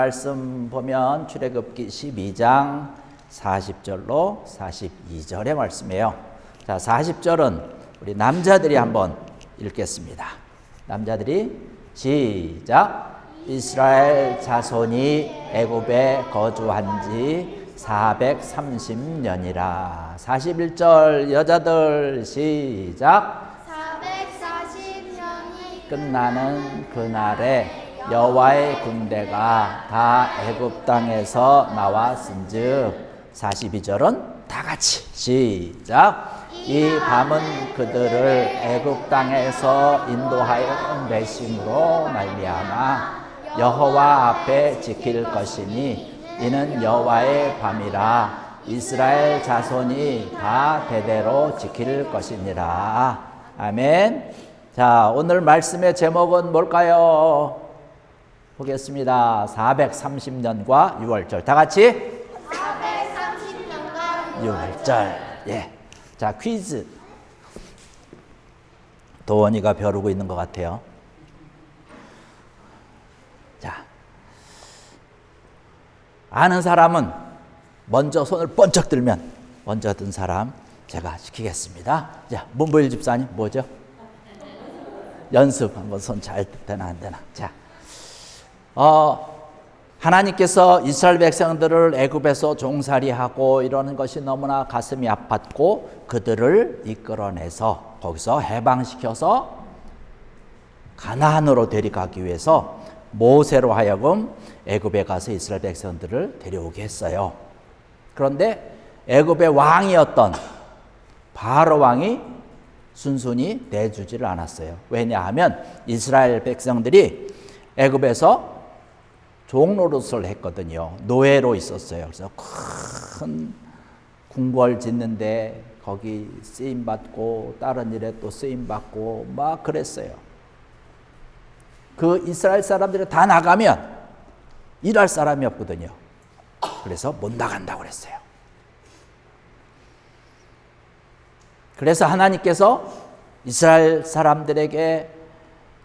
말씀 보면 출애굽기 12장 40절로 42절의 말씀이에요. 자, 40절은 우리 남자들이 한번 읽겠습니다. 남자들이 시작. 이스라엘 자손이 애굽에 거주한 지 430년이라. 41절 여자들 시작. 440년이 끝나는 그날에 여호와의 군대가 다 애굽 땅에서 나왔은즉. 42절은 다 같이 시작. 이 밤은 그들을 애굽 땅에서 인도하여 내심으로 말미암아 여호와 앞에 지킬 것이니 이는 여호와의 밤이라. 이스라엘 자손이 다 대대로 지킬 것이니라. 아멘. 자, 오늘 말씀의 제목은 뭘까요? 보겠습니다. 430년과 6월절. 다 같이 430년과 6월절. 예. 자, 퀴즈. 도원이가 벼르고 있는 것 같아요. 자, 아는 사람은 먼저 손을 번쩍 들면 먼저 든 사람 제가 시키겠습니다. 자, 문보일 집사님 뭐죠? 연습 한번 손 잘 되나 안 되나. 자, 하나님께서 이스라엘 백성들을 애굽에서 종살이하고 이러는 것이 너무나 가슴이 아팠고 그들을 이끌어내서 거기서 해방시켜서 가나안으로 데려가기 위해서 모세로 하여금 애굽에 가서 이스라엘 백성들을 데려오게 했어요. 그런데 애굽의 왕이었던 바로 왕이 순순히 내주지를 않았어요. 왜냐하면 이스라엘 백성들이 애굽에서 종노릇을 했거든요. 노예로 있었어요. 그래서 큰 궁궐 짓는데 거기 쓰임받고 다른 일에 또 쓰임받고 막 그랬어요. 그 이스라엘 사람들이 다 나가면 일할 사람이 없거든요. 그래서 못 나간다고 그랬어요. 그래서 하나님께서 이스라엘 사람들에게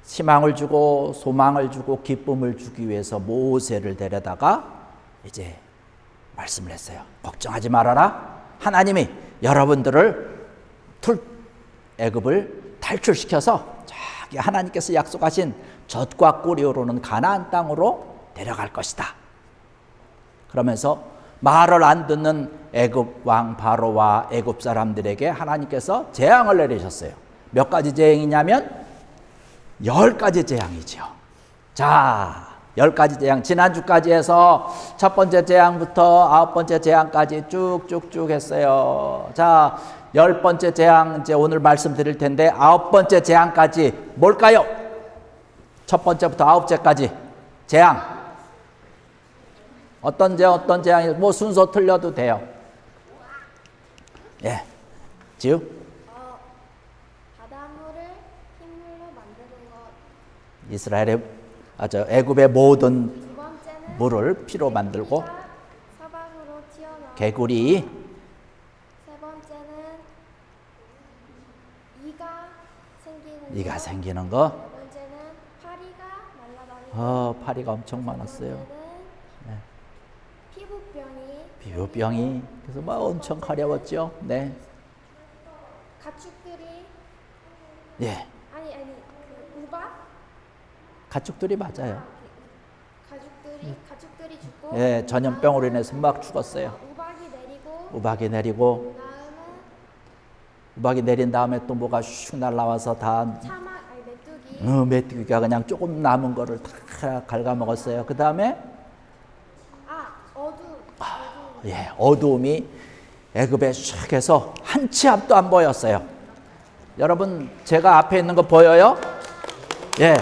희망을 주고 소망을 주고 기쁨을 주기 위해서 모세를 데려다가 이제 말씀을 했어요. 걱정하지 말아라. 하나님이 여러분들을 애굽을 탈출시켜서 저기 하나님께서 약속하신 젖과 꿀이 흐르는 가나안 땅으로 데려갈 것이다. 그러면서 말을 안 듣는 애굽 왕 바로와 애굽 사람들에게 하나님께서 재앙을 내리셨어요. 몇 가지 재앙이냐면 10가지 재앙이죠. 자, 10가지 재앙. 지난주까지 해서 첫 번째 재앙부터 9번째 재앙까지 쭉쭉쭉 했어요. 자, 10번째 재앙 이제 오늘 말씀드릴 텐데 9번째 재앙까지 뭘까요? 첫 번째부터 9째까지 재앙. 어떤 재앙이 뭐 순서 틀려도 돼요. 예. 지우? 이스라엘의 애굽의 모든 물을 피로 만들고 사방으로 튀어나와 개구리. 세 번째는 이가 생기는 거. 네 번째는 파리가 날아다니는 파리가 엄청 많았어요. 네. 피부병이 그래서 막 엄청 가려웠죠. 네. 가축들이 예. 그 우박 가축들이 맞아요. 가축들이 죽고 예, 전염병으로 인해서 막 죽었어요. 우박이 내리고 우박이 내린 다음에 또 뭐가 슉 날라와서 다 메뚜기가 그냥 조금 남은 거를 다 갉아먹었어요. 그 다음에 어두움이 애굽에 슉 해서 한 치 앞도 안 보였어요. 여러분 제가 앞에 있는 거 보여요? 예,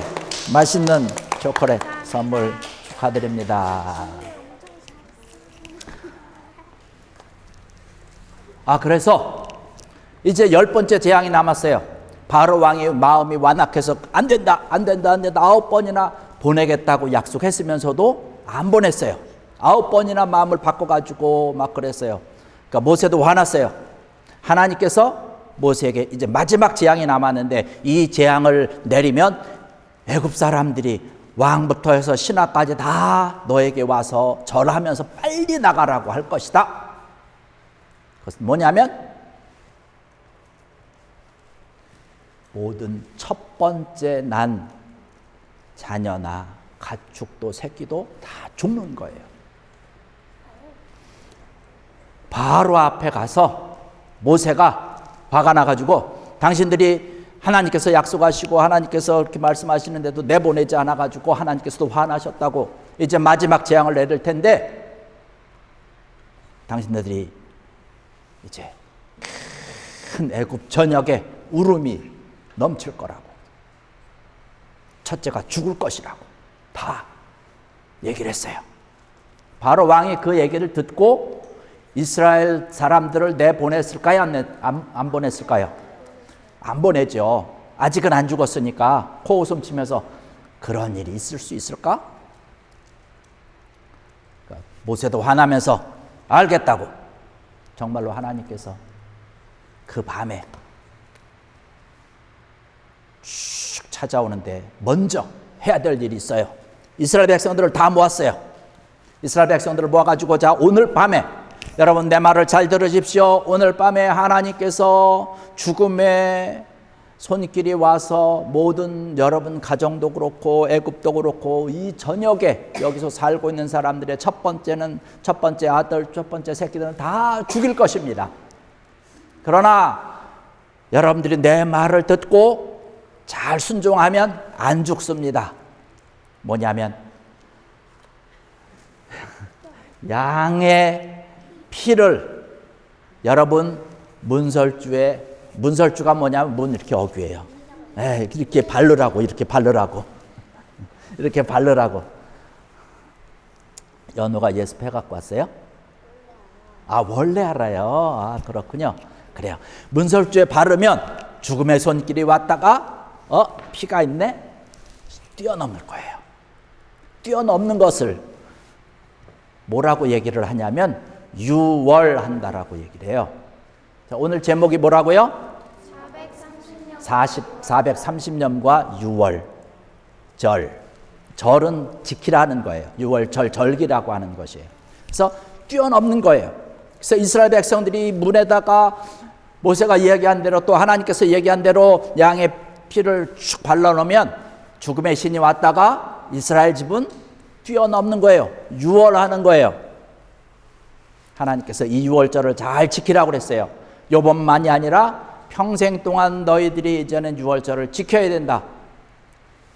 맛있는 초콜릿 선물 축하드립니다. 그래서 이제 10번째 재앙이 남았어요. 바로 왕이 마음이 완악해서 안 된다 9번이나 보내겠다고 약속했으면서도 안 보냈어요. 9번이나 마음을 바꿔가지고 막 그랬어요. 그러니까 모세도 화났어요. 하나님께서 모세에게 이제 마지막 재앙이 남았는데 이 재앙을 내리면 애굽 사람들이 왕부터 해서 신하까지 다 너에게 와서 절하면서 빨리 나가라고 할 것이다. 그것은 뭐냐면 모든 첫 번째 난 자녀나 가축도 새끼도 다 죽는 거예요. 바로 앞에 가서 모세가 화가 나가지고 당신들이 하나님께서 약속하시고 하나님께서 그렇게 말씀하시는데도 내보내지 않아가지고 하나님께서도 화나셨다고 이제 마지막 재앙을 내릴 텐데 당신들이 이제 큰 애굽 전역에 울음이 넘칠 거라고, 첫째가 죽을 것이라고 다 얘기를 했어요. 바로 왕이 그 얘기를 듣고 이스라엘 사람들을 내보냈을까요? 안 보냈을까요? 안 보내죠. 아직은 안 죽었으니까 코웃음 치면서 그런 일이 있을 수 있을까? 그러니까 모세도 화나면서 알겠다고. 정말로 하나님께서 그 밤에 쭉 찾아오는데 먼저 해야 될 일이 있어요. 이스라엘 백성들을 다 모았어요. 이스라엘 백성들을 모아가지고 자, 오늘 밤에 여러분 내 말을 잘 들으십시오. 오늘 밤에 하나님께서 죽음의 손길이 와서 모든 여러분 가정도 그렇고 애굽도 그렇고 이 전역에 여기서 살고 있는 사람들의 첫 번째 아들, 첫 번째 새끼들은 다 죽일 것입니다. 그러나 여러분들이 내 말을 듣고 잘 순종하면 안 죽습니다. 뭐냐면 양의 피를 여러분 문설주가 뭐냐면 문 이렇게 어귀예요. 이렇게 바르라고 이렇게 바르라고 연우가 예습해 갖고 왔어요? 원래 알아요. 그렇군요. 그래요. 문설주에 바르면 죽음의 손길이 왔다가 피가 있네? 뛰어넘을 거예요. 뛰어넘는 것을 뭐라고 얘기를 하냐면 유월한다라고 얘기를 해요. 자, 오늘 제목이 뭐라고요? 430년과 유월 절은 지키라는 거예요. 유월절 절기라고 하는 것이에요. 그래서 뛰어넘는 거예요. 그래서 이스라엘 백성들이 문에다가 모세가 이야기한 대로 또 하나님께서 얘기한 대로 양의 피를 쭉 발라놓으면 죽음의 신이 왔다가 이스라엘 집은 뛰어넘는 거예요. 유월하는 거예요. 하나님께서 이 유월절을 잘 지키라고 그랬어요. 요번만이 아니라 평생 동안 너희들이 이제는 유월절을 지켜야 된다.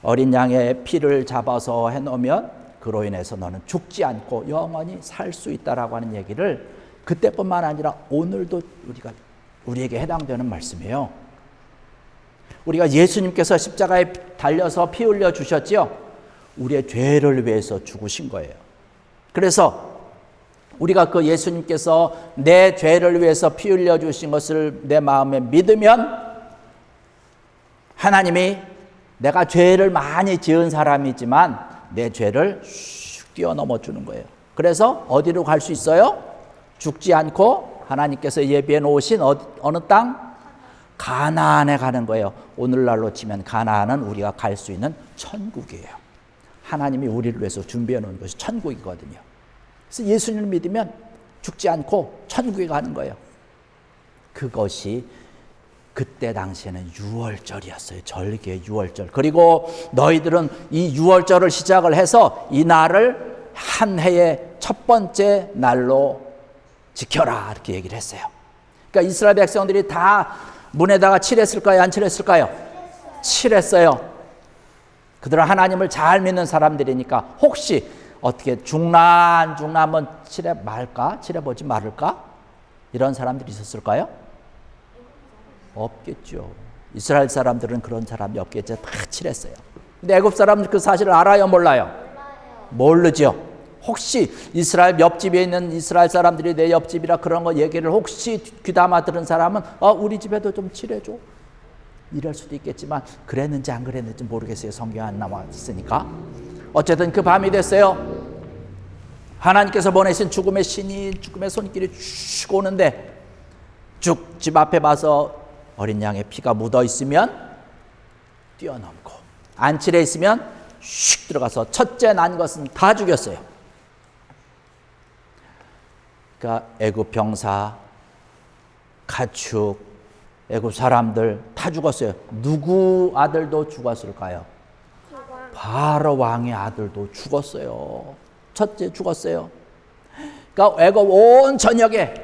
어린 양의 피를 잡아서 해놓으면 그로 인해서 너는 죽지 않고 영원히 살 수 있다라고 하는 얘기를 그때뿐만 아니라 오늘도 우리에게 해당되는 말씀이에요. 우리가 예수님께서 십자가에 달려서 피 흘려 주셨죠. 우리의 죄를 위해서 죽으신 거예요. 그래서 우리가 그 예수님께서 내 죄를 위해서 피 흘려 주신 것을 내 마음에 믿으면 하나님이 내가 죄를 많이 지은 사람이지만 내 죄를 슉 뛰어넘어 주는 거예요. 그래서 어디로 갈 수 있어요? 죽지 않고 하나님께서 예비해 놓으신 어느 땅? 가나안에 가는 거예요. 오늘날로 치면 가나안은 우리가 갈 수 있는 천국이에요. 하나님이 우리를 위해서 준비해 놓은 것이 천국이거든요. 그래서 예수님을 믿으면 죽지 않고 천국에 가는 거예요. 그것이 그때 당시에는 유월절이었어요. 절기의 유월절. 그리고 너희들은 이 유월절을 시작을 해서 이 날을 한 해의 첫 번째 날로 지켜라 이렇게 얘기를 했어요. 그러니까 이스라엘 백성들이 다 문에다가 칠했을까요? 안 칠했을까요? 칠했어요. 그들은 하나님을 잘 믿는 사람들이니까 혹시 어떻게 죽나 안 죽나 한번 칠해 말까? 칠해보지 말을까? 이런 사람들이 있었을까요? 없겠죠. 이스라엘 사람들은 그런 사람이 없겠죠. 다 칠했어요. 근데 애굽 사람들 그 사실을 알아요? 몰라요? 모르죠. 혹시 이스라엘 옆집에 있는 이스라엘 사람들이 내 옆집이라 그런 거 얘기를 혹시 귀담아 들은 사람은 우리 집에도 좀 칠해줘 이럴 수도 있겠지만 그랬는지 안 그랬는지 모르겠어요. 성경에 안 나와 있으니까. 어쨌든 그 밤이 됐어요. 하나님께서 보내신 죽음의 신이 죽음의 손길이 쭉 오는데 쭉 집 앞에 봐서 어린 양의 피가 묻어 있으면 뛰어넘고 안 칠해 있으면 슉 들어가서 첫째 난 것은 다 죽였어요. 그러니까 애굽 병사, 가축, 애굽 사람들 다 죽었어요. 누구 아들도 죽었을까요? 바로 왕의 아들도 죽었어요. 첫째 죽었어요. 그러니까 애굽 온 전역에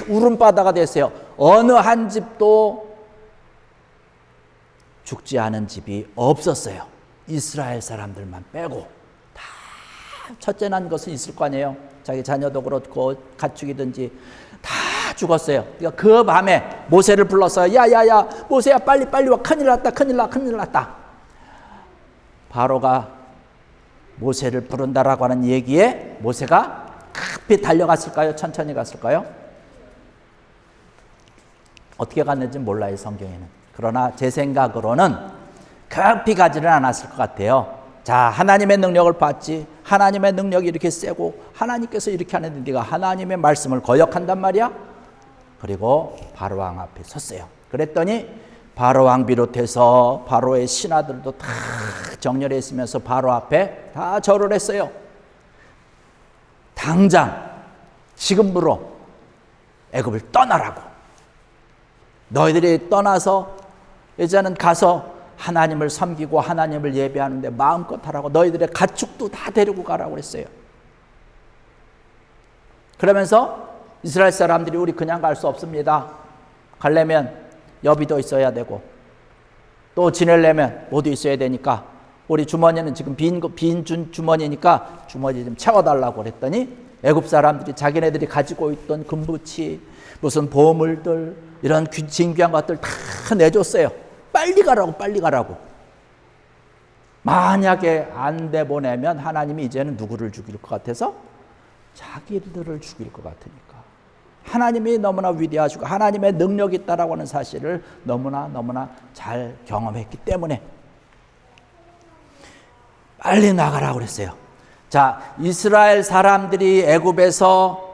울음바다가 됐어요. 어느 한 집도 죽지 않은 집이 없었어요. 이스라엘 사람들만 빼고 다 첫째 난 것은 있을 거 아니에요. 자기 자녀도 그렇고 가축이든지 다 죽었어요. 그러니까 그 밤에 모세를 불러서 야야야 모세야 빨리 와, 큰일 났다. 바로가 모세를 부른다라고 하는 얘기에 모세가 급히 달려갔을까요? 천천히 갔을까요? 어떻게 갔는지 몰라요, 성경에는. 그러나 제 생각으로는 급히 가지는 않았을 것 같아요. 자, 하나님의 능력을 봤지. 하나님의 능력이 이렇게 세고 하나님께서 이렇게 하는데 네가 하나님의 말씀을 거역한단 말이야. 그리고 바로왕 앞에 섰어요. 그랬더니 바로왕 비롯해서 바로의 신하들도 다 정렬해 있으면서 바로 앞에 다 절을 했어요. 당장 지금부로 애굽을 떠나라고. 너희들이 떠나서 이제는 가서 하나님을 섬기고 하나님을 예배하는데 마음껏 하라고. 너희들의 가축도 다 데리고 가라고 그랬어요. 그러면서 이스라엘 사람들이 우리 그냥 갈 수 없습니다. 가려면 여비도 있어야 되고 또 지내려면 뭐도 있어야 되니까 우리 주머니는 지금 빈 주머니니까 주머니 좀 채워달라고 그랬더니 애굽 사람들이 자기네들이 가지고 있던 금부치 무슨 보물들 이런 진귀한 것들 다 내줬어요. 빨리 가라고. 만약에 안 내보내면 하나님이 이제는 누구를 죽일 것 같아서 자기들을 죽일 것 같으니까. 하나님이 너무나 위대하시고 하나님의 능력이 있다라고 하는 사실을 너무나 잘 경험했기 때문에 빨리 나가라고 그랬어요. 자, 이스라엘 사람들이 애굽에서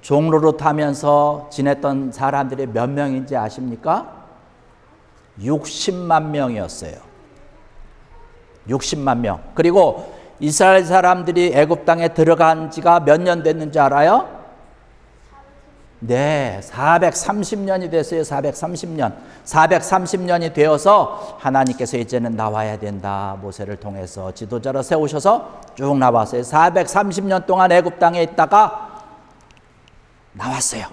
종로로 타면서 지냈던 사람들이 몇 명인지 아십니까? 60만 명이었어요. 60만 명. 그리고 이스라엘 사람들이 애굽 땅에 들어간 지가 몇 년 됐는지 알아요? 네, 430년이 됐어요. 430년. 430년이 되어서 하나님께서 이제는 나와야 된다. 모세를 통해서 지도자로 세우셔서 쭉 나왔어요. 430년 동안 애굽 땅에 있다가 나왔어요.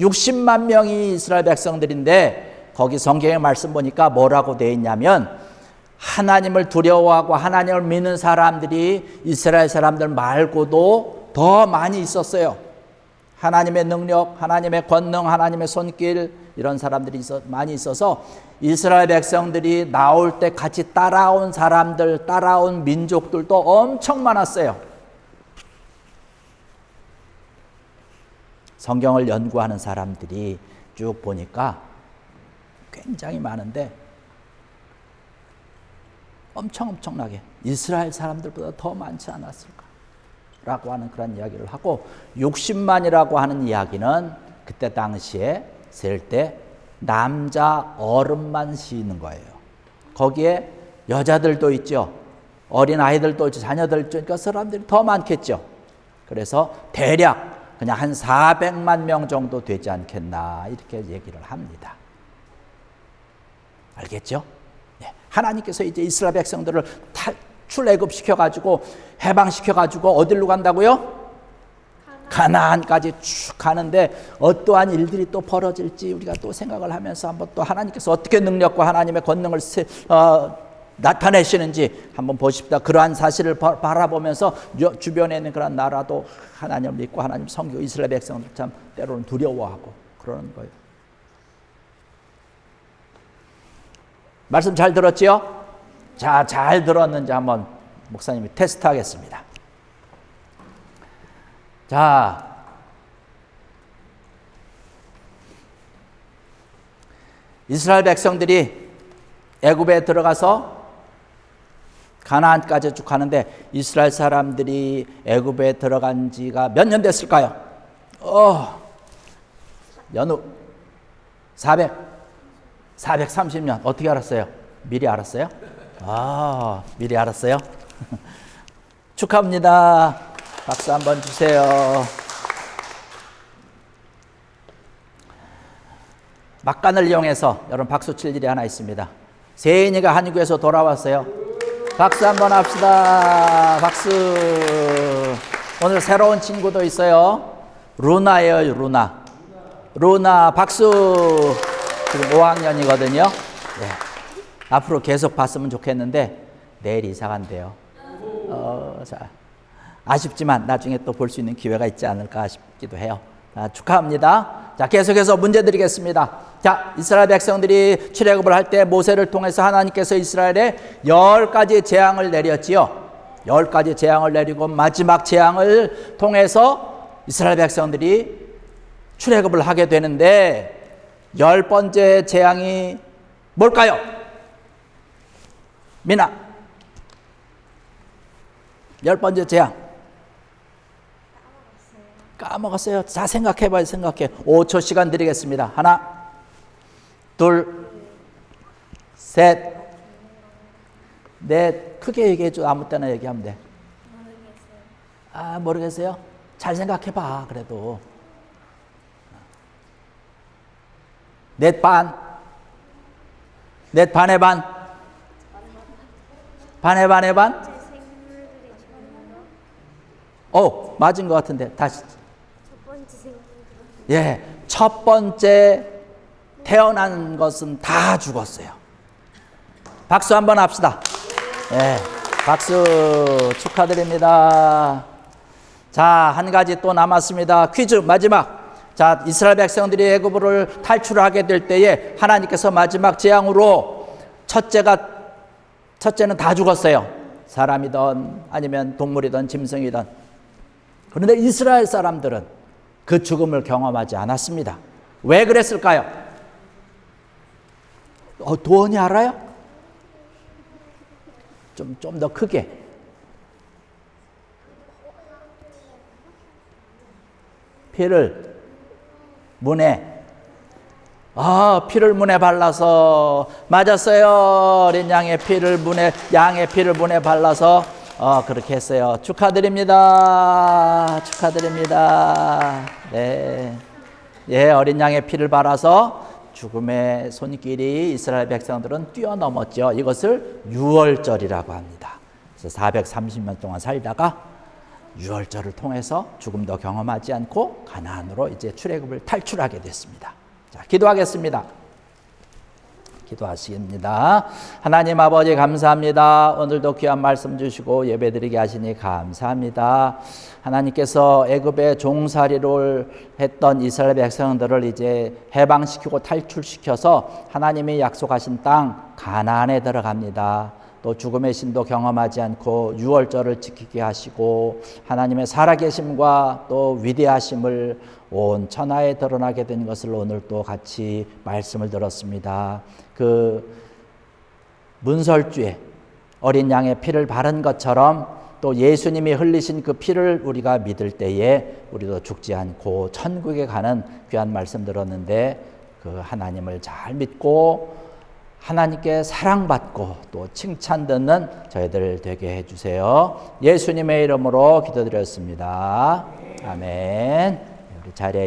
60만 명이 이스라엘 백성들인데 거기 성경의 말씀 보니까 뭐라고 되어 있냐면 하나님을 두려워하고 하나님을 믿는 사람들이 이스라엘 사람들 말고도 더 많이 있었어요. 하나님의 능력, 하나님의 권능, 하나님의 손길 이런 사람들이 많이 있어서 이스라엘 백성들이 나올 때 같이 따라온 사람들, 따라온 민족들도 엄청 많았어요. 성경을 연구하는 사람들이 쭉 보니까 굉장히 많은데 엄청나게 이스라엘 사람들보다 더 많지 않았을까 라고 하는 그런 이야기를 하고 60만이라고 하는 이야기는 그때 당시에 셀 때 남자 어른만 씌는 거예요. 거기에 여자들도 있죠. 어린 아이들도 있죠. 자녀들 있죠. 그러니까 사람들이 더 많겠죠. 그래서 대략 그냥 한 400만 명 정도 되지 않겠나 이렇게 얘기를 합니다. 알겠죠? 네. 하나님께서 이제 이스라엘 백성들을 출애굽시켜가지고 해방시켜가지고 어디로 간다고요? 가나안까지 쭉 가는데 어떠한 일들이 또 벌어질지 우리가 또 생각을 하면서 한번 또 하나님께서 어떻게 능력과 하나님의 권능을 나타내시는지 한번 보십시다. 그러한 사실을 바라보면서 주변에 있는 그런 나라도 하나님을 믿고 하나님 섬기고 이스라엘 백성들 참 때로는 두려워하고 그러는 거예요. 말씀 잘 들었지요? 자, 잘 들었는지 한번 목사님이 테스트하겠습니다. 자, 이스라엘 백성들이 애굽에 들어가서 가나안까지 쭉 가는데 이스라엘 사람들이 애굽에 들어간 지가 몇 년 됐을까요? 연후 430년. 어떻게 알았어요? 미리 알았어요? 아, 미리 알았어요? 축하합니다. 박수 한번 주세요. 막간을 이용해서 여러분 박수 칠 일이 하나 있습니다. 세인이가 한국에서 돌아왔어요. 박수 한번 합시다. 박수. 오늘 새로운 친구도 있어요. 루나예요, 루나. 루나 박수. 지금 5학년이거든요. 네. 앞으로 계속 봤으면 좋겠는데 내일 이사 간대요. 자, 아쉽지만 나중에 또 볼 수 있는 기회가 있지 않을까 싶기도 해요. 축하합니다. 자, 계속해서 문제 드리겠습니다. 자, 이스라엘 백성들이 출애굽을 할 때 모세를 통해서 하나님께서 이스라엘에 10가지 재앙을 내렸지요. 10가지 재앙을 내리고 마지막 재앙을 통해서 이스라엘 백성들이 출애굽을 하게 되는데 10번째 재앙이 뭘까요? 미나. 10번째 재앙. 까먹었어요. 자, 생각해봐요. 생각해. 5초 시간 드리겠습니다. 하나, 둘, 셋, 넷. 크게 얘기해줘. 아무 때나 얘기하면 돼. 아, 모르겠어요? 잘 생각해봐. 그래도. 넷 반. 넷 반의 반. 반의 반의 반. 맞은 것 같은데. 다시. 예, 첫 번째 태어난 것은 다 죽었어요. 박수 한번 합시다. 예, 박수 축하드립니다. 자, 한 가지 또 남았습니다. 퀴즈 마지막. 자, 이스라엘 백성들이 애굽을 탈출하게 될 때에 하나님께서 마지막 재앙으로 첫째는 다 죽었어요. 사람이든 아니면 동물이든 짐승이든. 그런데 이스라엘 사람들은 그 죽음을 경험하지 않았습니다. 왜 그랬을까요? 도원이 알아요? 좀 더 크게. 피를 문에 발라서. 맞았어요. 어린 양의 피를 문에 발라서 그렇게 했어요. 축하드립니다. 축하드립니다. 네. 예, 어린 양의 피를 발라서 죽음의 손길이 이스라엘 백성들은 뛰어넘었죠. 이것을 유월절이라고 합니다. 그래서 430년 동안 살다가 유월절을 통해서 죽음도 경험하지 않고 가나안으로 이제 출애굽을 탈출하게 됐습니다. 자, 기도하겠습니다. 기도하시겠습니다. 하나님 아버지 감사합니다. 오늘도 귀한 말씀 주시고 예배드리게 하시니 감사합니다. 하나님께서 애굽의 종살이를 했던 이스라엘 백성들을 이제 해방시키고 탈출시켜서 하나님이 약속하신 땅 가나안에 들어갑니다. 또 죽음의 신도 경험하지 않고 유월절을 지키게 하시고 하나님의 살아계심과 또 위대하심을 온 천하에 드러나게 된 것을 오늘 또 같이 말씀을 들었습니다. 그 문설주에 어린 양의 피를 바른 것처럼 또 예수님이 흘리신 그 피를 우리가 믿을 때에 우리도 죽지 않고 천국에 가는 귀한 말씀 들었는데 그 하나님을 잘 믿고 하나님께 사랑받고 또 칭찬 듣는 저희들 되게 해주세요. 예수님의 이름으로 기도드렸습니다. 아멘. 우리 자리에